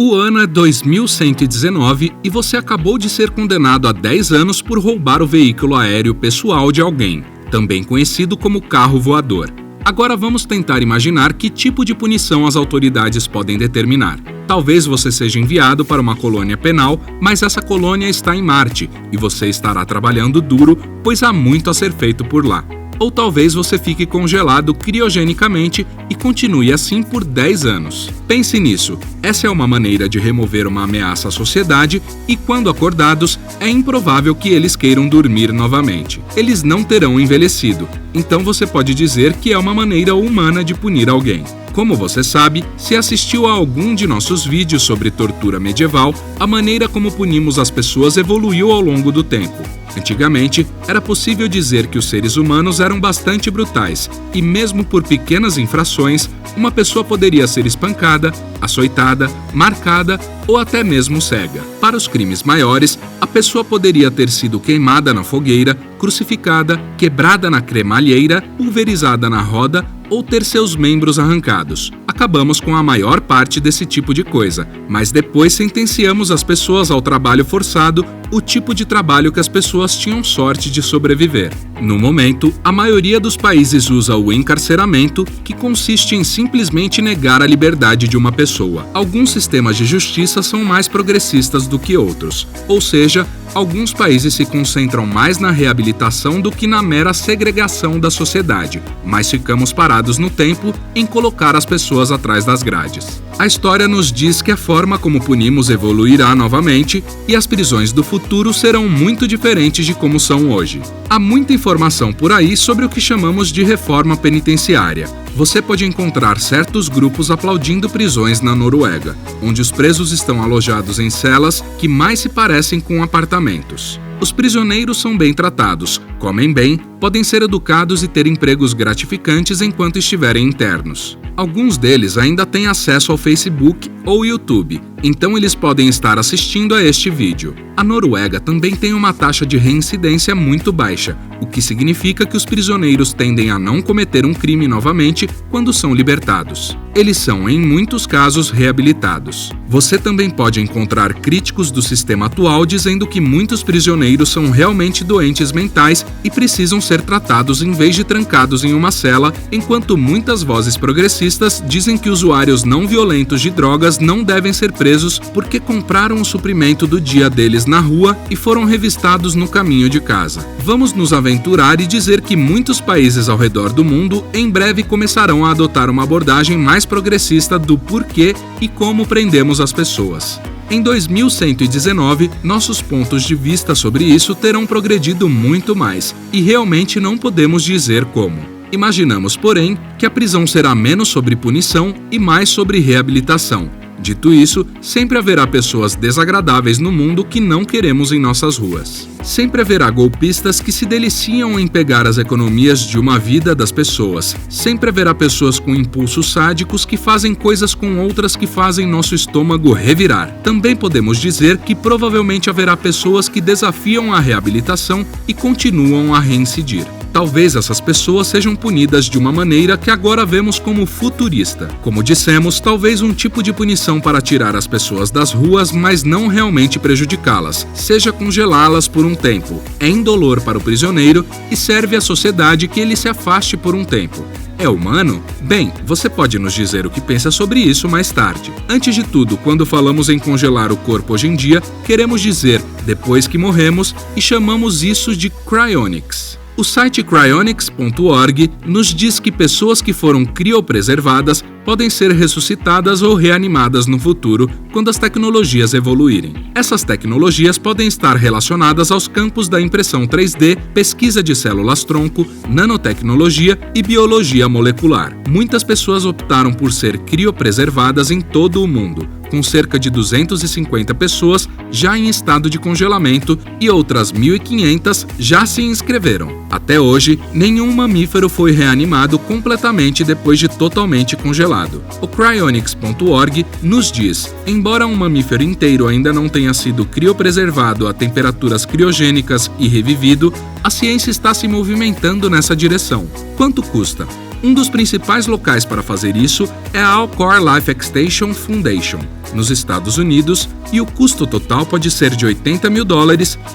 O ano é 2119 e você acabou de ser condenado a 10 anos por roubar o veículo aéreo pessoal de alguém, também conhecido como carro voador. Agora vamos tentar imaginar que tipo de punição as autoridades podem determinar. Talvez você seja enviado para uma colônia penal, mas essa colônia está em Marte e você estará trabalhando duro, pois há muito a ser feito por lá. Ou talvez você fique congelado criogenicamente e continue assim por 10 anos. Pense nisso, essa é uma maneira de remover uma ameaça à sociedade e, quando acordados, é improvável que eles queiram dormir novamente. Eles não terão envelhecido, então você pode dizer que é uma maneira humana de punir alguém. Como você sabe, se assistiu a algum de nossos vídeos sobre tortura medieval, a maneira como punimos as pessoas evoluiu ao longo do tempo. Antigamente, era possível dizer que os seres humanos eram bastante brutais, e mesmo por pequenas infrações, uma pessoa poderia ser espancada, açoitada, marcada ou até mesmo cega. Para os crimes maiores, a pessoa poderia ter sido queimada na fogueira, crucificada, quebrada na cremalheira, pulverizada na roda ou ter seus membros arrancados. Acabamos com a maior parte desse tipo de coisa, mas depois sentenciamos as pessoas ao trabalho forçado, o tipo de trabalho que as pessoas tinham sorte de sobreviver. No momento, a maioria dos países usa o encarceramento, que consiste em simplesmente negar a liberdade de uma pessoa. Alguns sistemas de justiça são mais progressistas do que outros, ou seja, alguns países se concentram mais na reabilitação do que na mera segregação da sociedade, mas ficamos parados no tempo em colocar as pessoas atrás das grades. A história nos diz que a forma como punimos evoluirá novamente e as prisões do futuro serão muito diferentes de como são hoje. Há muita informação por aí sobre o que chamamos de reforma penitenciária. Você pode encontrar certos grupos aplaudindo prisões na Noruega, onde os presos estão alojados em celas que mais se parecem com apartamentos. Os prisioneiros são bem tratados, comem bem, podem ser educados e ter empregos gratificantes enquanto estiverem internos. Alguns deles ainda têm acesso ao Facebook ou YouTube, então eles podem estar assistindo a este vídeo. A Noruega também tem uma taxa de reincidência muito baixa, o que significa que os prisioneiros tendem a não cometer um crime novamente quando são libertados. Eles são, em muitos casos, reabilitados. Você também pode encontrar críticos do sistema atual dizendo que muitos prisioneiros são realmente doentes mentais e precisam ser tratados em vez de trancados em uma cela, enquanto muitas vozes progressistas dizem que usuários não violentos de drogas não devem ser presos porque compraram o suprimento do dia deles na rua e foram revistados no caminho de casa. Vamos nos aventurar e dizer que muitos países ao redor do mundo em breve começarão a adotar uma abordagem mais progressista do porquê e como prendemos as pessoas. Em 2119, nossos pontos de vista sobre isso terão progredido muito mais, e realmente não podemos dizer como. Imaginamos, porém, que a prisão será menos sobre punição e mais sobre reabilitação. Dito isso, sempre haverá pessoas desagradáveis no mundo que não queremos em nossas ruas. Sempre haverá golpistas que se deliciam em pegar as economias de uma vida das pessoas. Sempre haverá pessoas com impulsos sádicos que fazem coisas com outras que fazem nosso estômago revirar. Também podemos dizer que provavelmente haverá pessoas que desafiam a reabilitação e continuam a reincidir. Talvez essas pessoas sejam punidas de uma maneira que agora vemos como futurista. Como dissemos, talvez um tipo de punição para tirar as pessoas das ruas, mas não realmente prejudicá-las, seja congelá-las por um tempo. É indolor para o prisioneiro e serve à sociedade que ele se afaste por um tempo. É humano? Bem, você pode nos dizer o que pensa sobre isso mais tarde. Antes de tudo, quando falamos em congelar o corpo hoje em dia, queremos dizer depois que morremos e chamamos isso de cryonics. O site cryonics.org nos diz que pessoas que foram criopreservadas podem ser ressuscitadas ou reanimadas no futuro quando as tecnologias evoluírem. Essas tecnologias podem estar relacionadas aos campos da impressão 3D, pesquisa de células-tronco, nanotecnologia e biologia molecular. Muitas pessoas optaram por ser criopreservadas em todo o mundo, com cerca de 250 pessoas já em estado de congelamento e outras 1.500 já se inscreveram. Até hoje, nenhum mamífero foi reanimado completamente depois de totalmente congelado. O cryonics.org nos diz, embora um mamífero inteiro ainda não tenha sido criopreservado a temperaturas criogênicas e revivido, a ciência está se movimentando nessa direção. Quanto custa? Um dos principais locais para fazer isso é a Alcor Life Extension Foundation, nos Estados Unidos, e o custo total pode ser de $80 mil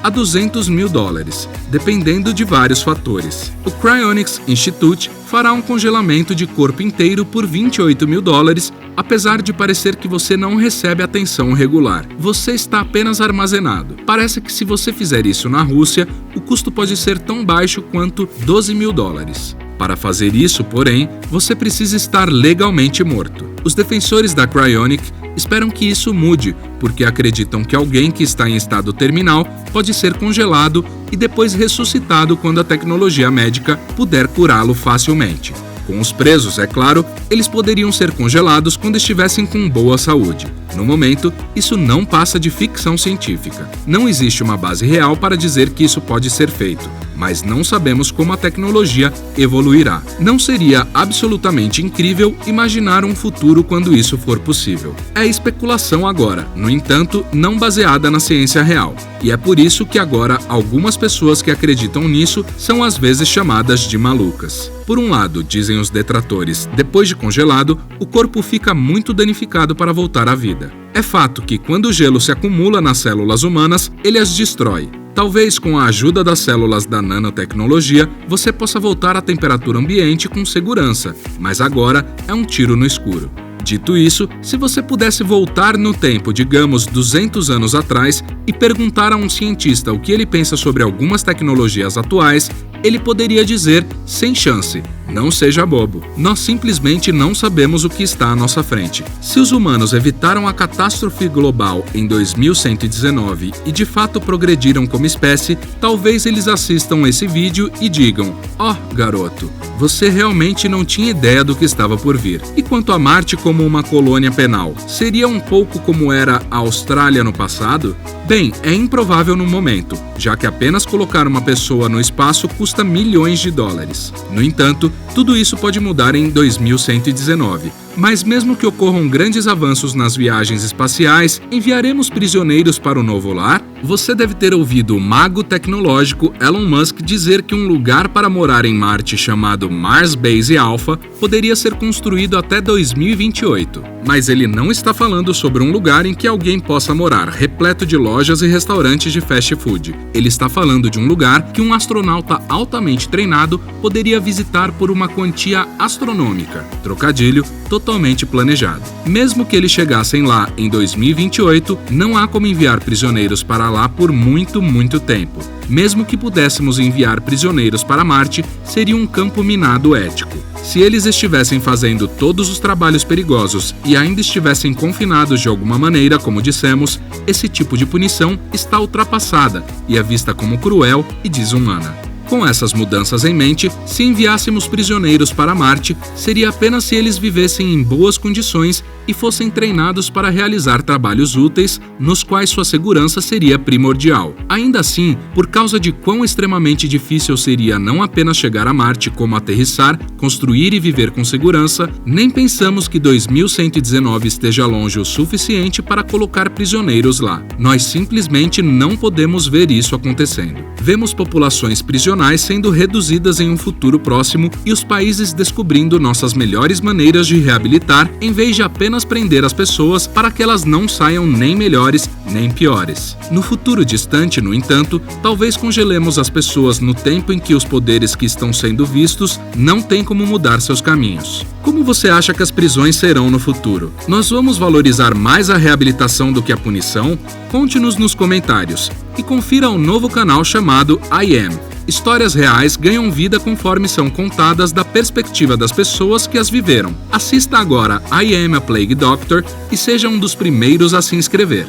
a $200 mil, dependendo de vários fatores. O Cryonics Institute fará um congelamento de corpo inteiro por $28 mil, apesar de parecer que você não recebe atenção regular. Você está apenas armazenado. Parece que se você fizer isso na Rússia, o custo pode ser tão baixo quanto $12 mil. Para fazer isso, porém, você precisa estar legalmente morto. Os defensores da Cryonic esperam que isso mude, porque acreditam que alguém que está em estado terminal pode ser congelado e depois ressuscitado quando a tecnologia médica puder curá-lo facilmente. Com os presos, é claro, eles poderiam ser congelados quando estivessem com boa saúde. No momento, isso não passa de ficção científica. Não existe uma base real para dizer que isso pode ser feito, mas não sabemos como a tecnologia evoluirá. Não seria absolutamente incrível imaginar um futuro quando isso for possível. É especulação agora, no entanto, não baseada na ciência real. E é por isso que agora algumas pessoas que acreditam nisso são às vezes chamadas de malucas. Por um lado, dizem os detratores, depois de congelado, o corpo fica muito danificado para voltar à vida. É fato que quando o gelo se acumula nas células humanas, ele as destrói. Talvez com a ajuda das células da nanotecnologia, você possa voltar à temperatura ambiente com segurança, mas agora é um tiro no escuro. Dito isso, se você pudesse voltar no tempo, digamos 200 anos atrás, e perguntar a um cientista o que ele pensa sobre algumas tecnologias atuais, ele poderia dizer, sem chance, não seja bobo. Nós simplesmente não sabemos o que está à nossa frente. Se os humanos evitaram a catástrofe global em 2119 e de fato progrediram como espécie, talvez eles assistam esse vídeo e digam: "Oh, garoto, você realmente não tinha ideia do que estava por vir." E quanto a Marte como uma colônia penal, seria um pouco como era a Austrália no passado? Bem, é improvável no momento, já que apenas colocar uma pessoa no espaço custa milhões de dólares. No entanto, tudo isso pode mudar em 2119. Mas mesmo que ocorram grandes avanços nas viagens espaciais, enviaremos prisioneiros para o novo lar? Você deve ter ouvido o mago tecnológico Elon Musk dizer que um lugar para morar em Marte chamado Mars Base Alpha poderia ser construído até 2028. Mas ele não está falando sobre um lugar em que alguém possa morar, repleto de lojas e restaurantes de fast food. Ele está falando de um lugar que um astronauta altamente treinado poderia visitar por uma quantia astronômica. Trocadilho totalmente planejado. Mesmo que eles chegassem lá em 2028, não há como enviar prisioneiros para lá por muito tempo. Mesmo que pudéssemos enviar prisioneiros para Marte, seria um campo minado ético. Se eles estivessem fazendo todos os trabalhos perigosos e ainda estivessem confinados de alguma maneira, como dissemos, esse tipo de punição está ultrapassada e é vista como cruel e desumana. Com essas mudanças em mente, se enviássemos prisioneiros para Marte, seria apenas se eles vivessem em boas condições e fossem treinados para realizar trabalhos úteis, nos quais sua segurança seria primordial. Ainda assim, por causa de quão extremamente difícil seria não apenas chegar a Marte, como aterrissar, construir e viver com segurança, nem pensamos que 2119 esteja longe o suficiente para colocar prisioneiros lá. Nós simplesmente não podemos ver isso acontecendo. Vemos populações prisionais sendo reduzidas em um futuro próximo e os países descobrindo nossas melhores maneiras de reabilitar em vez de apenas prender as pessoas para que elas não saiam nem melhores nem piores. No futuro distante, no entanto, talvez congelemos as pessoas no tempo em que os poderes que estão sendo vistos não têm como mudar seus caminhos. Como você acha que as prisões serão no futuro? Nós vamos valorizar mais a reabilitação do que a punição? Conte-nos nos comentários e confira um novo canal chamado I Am. Histórias reais ganham vida conforme são contadas da perspectiva das pessoas que as viveram. Assista agora I Am a Plague Doctor e seja um dos primeiros a se inscrever.